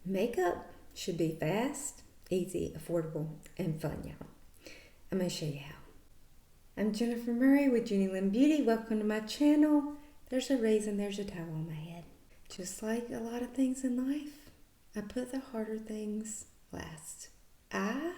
Makeup should be fast, easy, affordable, and fun, y'all. I'm going to show you how. I'm Jennifer Murray with Jenny Lynn Beauty. Welcome to my channel. There's a reason there's a towel on my head. Just like a lot of things in life, I put the harder things last. I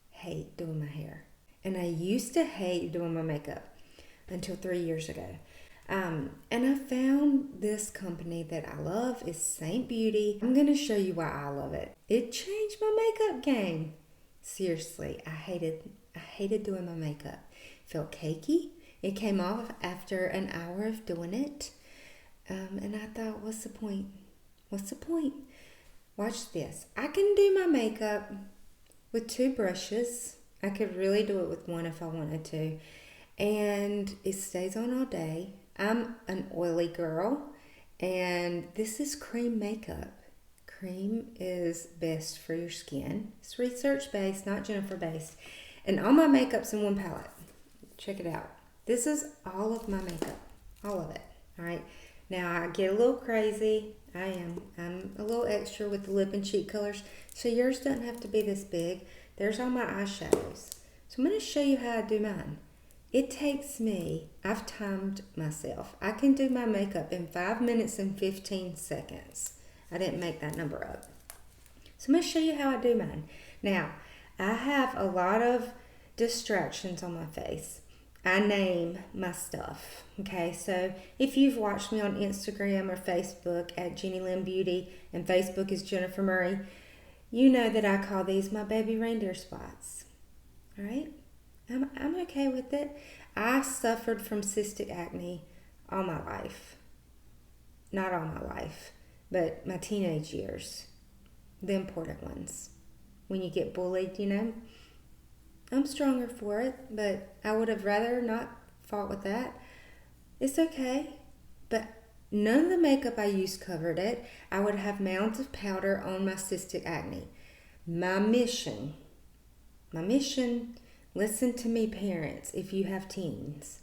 hate doing my hair. And I used to hate doing my makeup until 3 years ago. And I found this company that I love is Seint Beauty. I'm going to show you why I love it. It changed my makeup game. Seriously, I hated doing my makeup. It felt cakey. It came off after an hour of doing it. And I thought, what's the point? What's the point? Watch this. I can do my makeup with 2 brushes. I could really do it with 1 if I wanted to. And it stays on all day. I'm an oily girl, and this is cream makeup. Cream is best for your skin. It's research-based, not Jennifer-based. And all my makeup's in 1 palette. Check it out. This is all of my makeup. All of it. All right. Now, I get a little crazy. I'm a little extra with the lip and cheek colors. So yours doesn't have to be this big. There's all my eyeshadows. So I'm going to show you how I do mine. It takes me, I've timed myself. I can do my makeup in 5 minutes and 15 seconds. I didn't make that number up. So I'm going to show you how I do mine. Now, I have a lot of distractions on my face. I name my stuff. Okay, so if you've watched me on Instagram or Facebook at Jenny Lynn Beauty, and Facebook is Jennifer Murray, you know that I call these my baby reindeer spots. All right? I'm okay with it. I suffered from cystic acne all my life. Not all my life, but my teenage years. The important ones. When you get bullied, you know. I'm stronger for it, but I would have rather not fought with that. It's okay. But none of the makeup I used covered it. I would have mounds of powder on my cystic acne. My mission, listen to me, parents, if you have teens.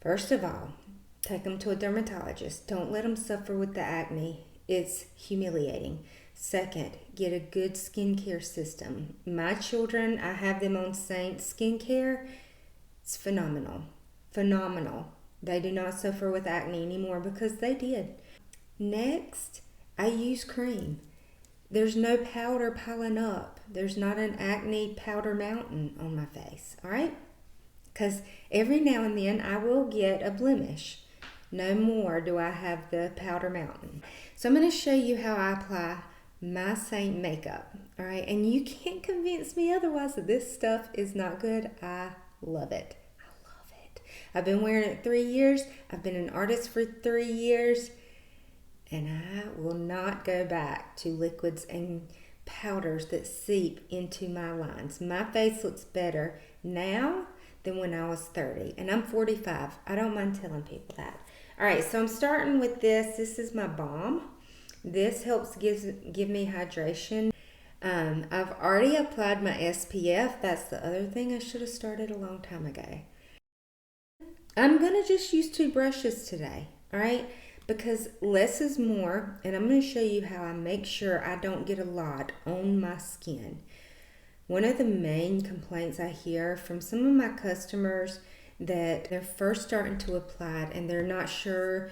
First of all, take them to a dermatologist. Don't let them suffer with the acne. It's humiliating. Second, get a good skincare system. My children, I have them on Seint skincare. It's phenomenal. Phenomenal. They do not suffer with acne anymore because they did. Next, I use cream. There's no powder piling up. There's not an acne powder mountain on my face, all right? Because every now and then I will get a blemish. No more do I have the powder mountain. So I'm going to show you how I apply my Seint makeup, all right? And you can't convince me otherwise that this stuff is not good. I love it. I love it. I've been wearing it 3 years. I've been an artist for 3 years. And I will not go back to liquids and powders that seep into my lines. My face looks better now than when I was 30. And I'm 45. I don't mind telling people that. All right, so I'm starting with this. This is my balm. This helps give me hydration. I've already applied my SPF. That's the other thing I should have started a long time ago. I'm going to just use 2 brushes today, all right? Because less is more, and I'm going to show you how I make sure I don't get a lot on my skin. One of the main complaints I hear from some of my customers that they're first starting to apply it and they're not sure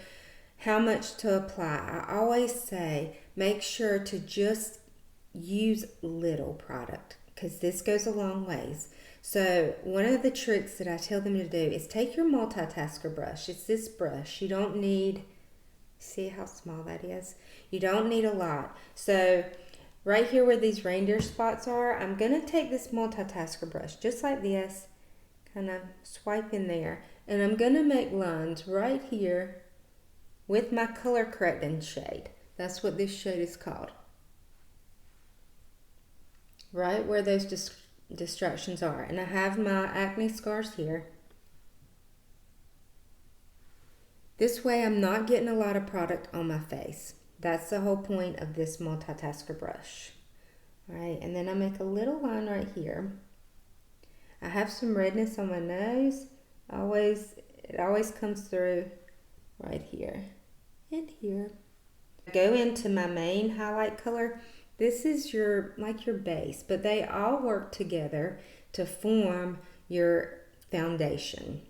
how much to apply. I always say make sure to just use little product because this goes a long ways. So one of the tricks that I tell them to do is take your multitasker brush. It's this brush. You don't need... See how small that is? You don't need a lot. So right here where these reindeer spots are, I'm going to take this multitasker brush just like this, kind of swipe in there, and I'm going to make lines right here with my color correcting shade. That's what this shade is called. Right where those distractions are. And I have my acne scars here. This way I'm not getting a lot of product on my face. That's the whole point of this multitasker brush. All right, and then I make a little line right here. I have some redness on my nose. It always comes through right here and here. Go into my main highlight color. This is your base, but they all work together to form your foundation.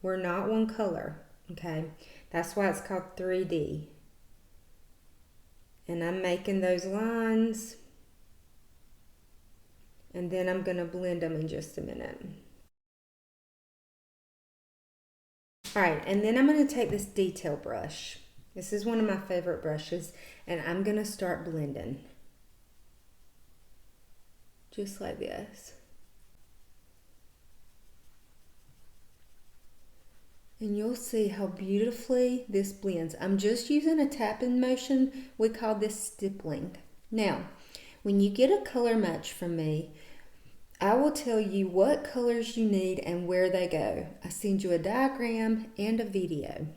We're not one color, okay? That's why it's called 3D. And I'm making those lines, and then I'm going to blend them in just a minute. All right, and then I'm going to take this detail brush. This is one of my favorite brushes, and I'm going to start blending. Just like this. And you'll see how beautifully this blends. I'm just using a tapping motion. We call this stippling. Now, when you get a color match from me, I will tell you what colors you need and where they go. I send you a diagram and a video.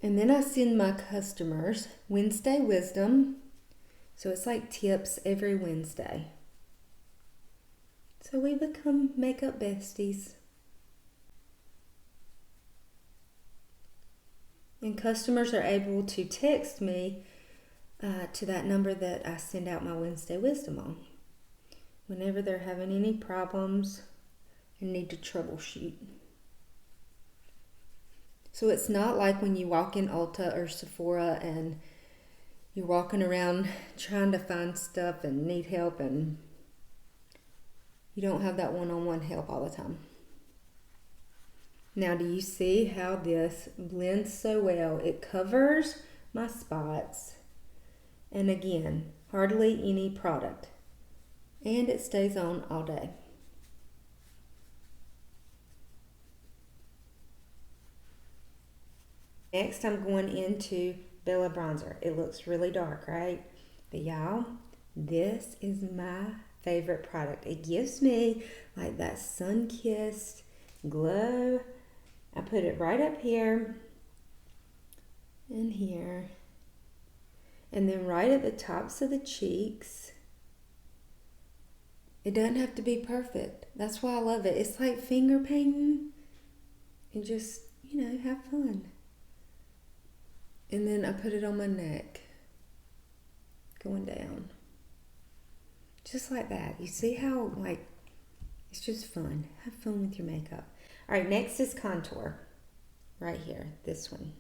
And then I send my customers Wednesday Wisdom. So it's like tips every Wednesday. So we become makeup besties. And customers are able to text me to that number that I send out my Wednesday Wisdom on whenever they're having any problems and need to troubleshoot. So it's not like when you walk in Ulta or Sephora and you're walking around trying to find stuff and need help, and you don't have that one-on-one help all the time. Now, do you see how this blends so well? It covers my spots. And again, hardly any product. And it stays on all day. Next, I'm going into Bella Bronzer. It looks really dark, right? But y'all, this is my favorite product. It gives me like that sun-kissed glow. I put it right up here and here. And then right at the tops of the cheeks. It doesn't have to be perfect. That's why I love it. It's like finger painting and just, have fun. And then I put it on my neck, going down. Just like that. You see how, it's just fun. Have fun with your makeup. All right, next is contour. Right here, this one.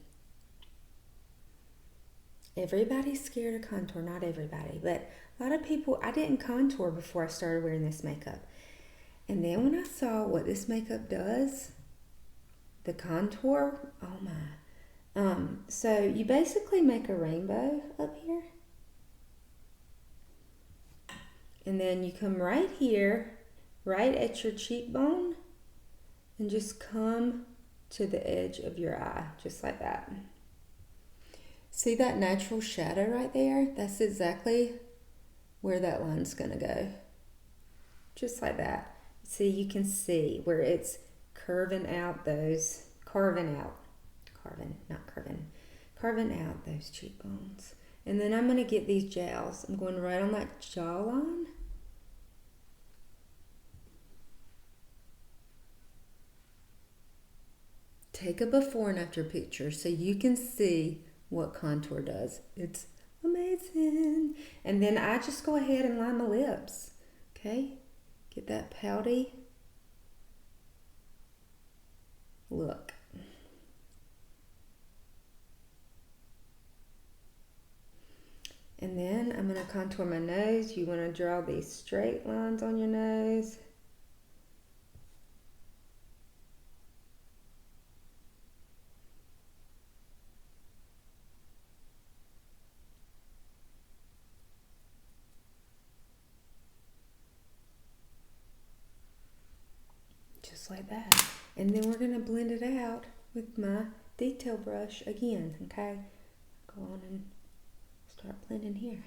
Everybody's scared of contour. Not everybody, but a lot of people. I didn't contour before I started wearing this makeup. And then when I saw what this makeup does, the contour, oh my. So you basically make a rainbow up here. And then you come right here, right at your cheekbone, and just come to the edge of your eye, just like that. See that natural shadow right there? That's exactly where that line's gonna go. Just like that. See, you can see where it's carving out those cheekbones. And then I'm gonna get these jowls. I'm going right on that jawline. Take a before and after picture so you can see what contour does. It's amazing. And then I just go ahead and line my lips. Okay? Get that pouty look. And then I'm going to contour my nose. You want to draw these straight lines on your nose. Just like that. And then we're going to blend it out with my detail brush again, okay? Go on and start blending here.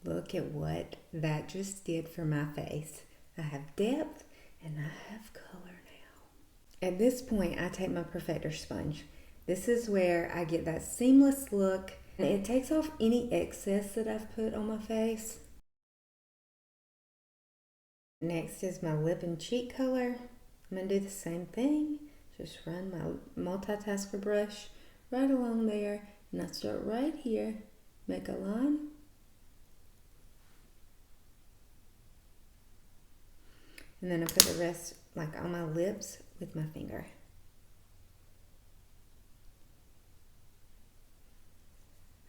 Look at what that just did for my face. I have depth and I have color now. At this point, I take my perfector sponge. This is where I get that seamless look And it takes off any excess that I've put on my face. Next is my lip and cheek color. I'm going to do the same thing. Just run my multitasker brush right along there. And I start right here. Make a line. And then I put the rest like on my lips with my finger.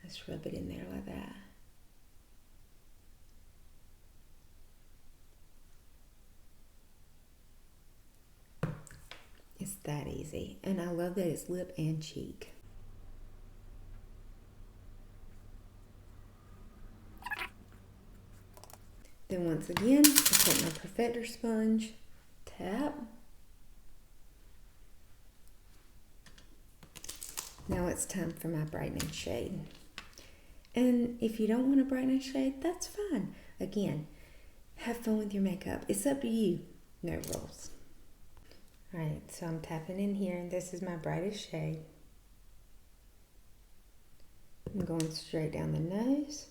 Just rub it in there like that. It's that easy. And I love that it's lip and cheek. Then once again, I take my perfector sponge, tap. Now it's time for my brightening shade. And if you don't want a brightening shade, that's fine. Again, have fun with your makeup. It's up to you. No rules. Alright, so I'm tapping in here, and this is my brightest shade. I'm going straight down the nose.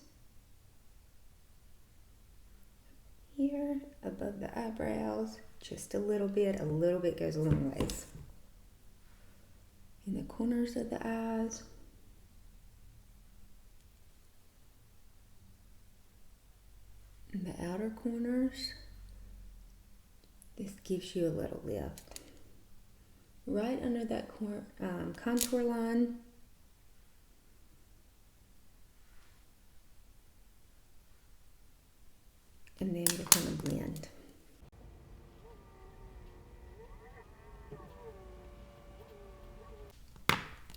Here, above the eyebrows, just a little bit goes a long ways. In the corners of the eyes. In the outer corners. This gives you a little lift. Right under that contour line. And then we're going to blend.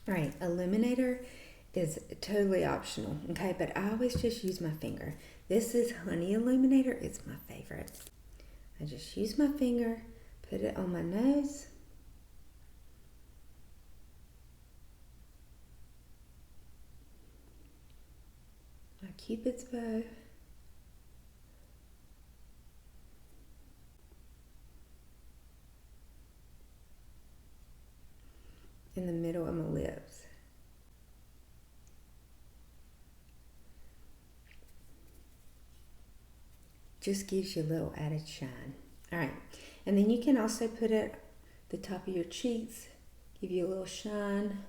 Alright, illuminator is totally optional, okay? But I always just use my finger. This is Honey Illuminator. It's my favorite. I just use my finger, put it on my nose. My Cupid's bow. In the middle of my lips. Just gives you a little added shine. Alright, and then you can also put it at the top of your cheeks, give you a little shine.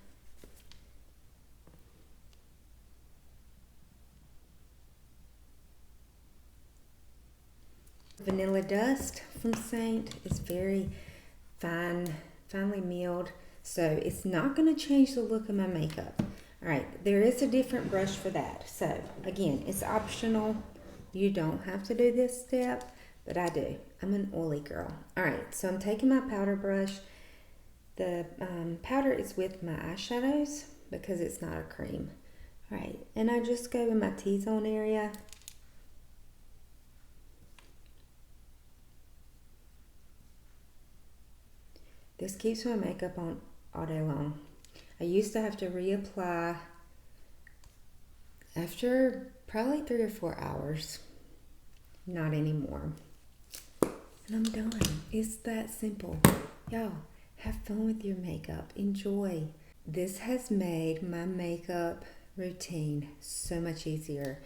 Vanilla Dust from Seint is very finely milled. So it's not going to change the look of my makeup. All right, there is a different brush for that. So again, it's optional. You don't have to do this step, but I do. I'm an oily girl. All right, so I'm taking my powder brush. The powder is with my eyeshadows because it's not a cream. All right, and I just go in my T-zone area. This keeps my makeup on all day long. I used to have to reapply after probably 3 or 4 hours. Not anymore. And I'm done. It's that simple. Y'all, have fun with your makeup. Enjoy. This has made my makeup routine so much easier.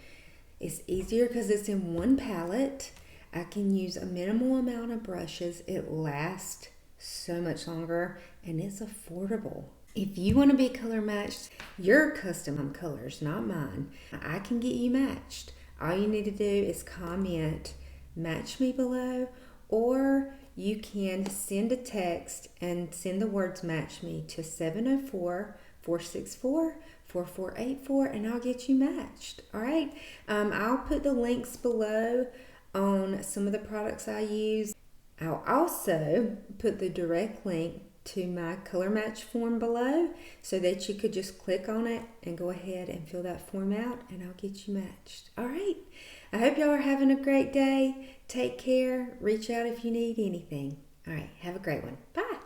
It's easier because it's in one palette. I can use a minimal amount of brushes. It lasts so much longer, and it's affordable. If you want to be color matched, your custom colors, not mine, I can get you matched. All you need to do is comment match me below, or you can send a text and send the words match me to 704-464-4484, and I'll get you matched. All right, I'll put the links below on some of the products I use. I'll also put the direct link to my color match form below so that you could just click on it and go ahead and fill that form out, and I'll get you matched. All right. I hope y'all are having a great day. Take care. Reach out if you need anything. All right. Have a great one. Bye.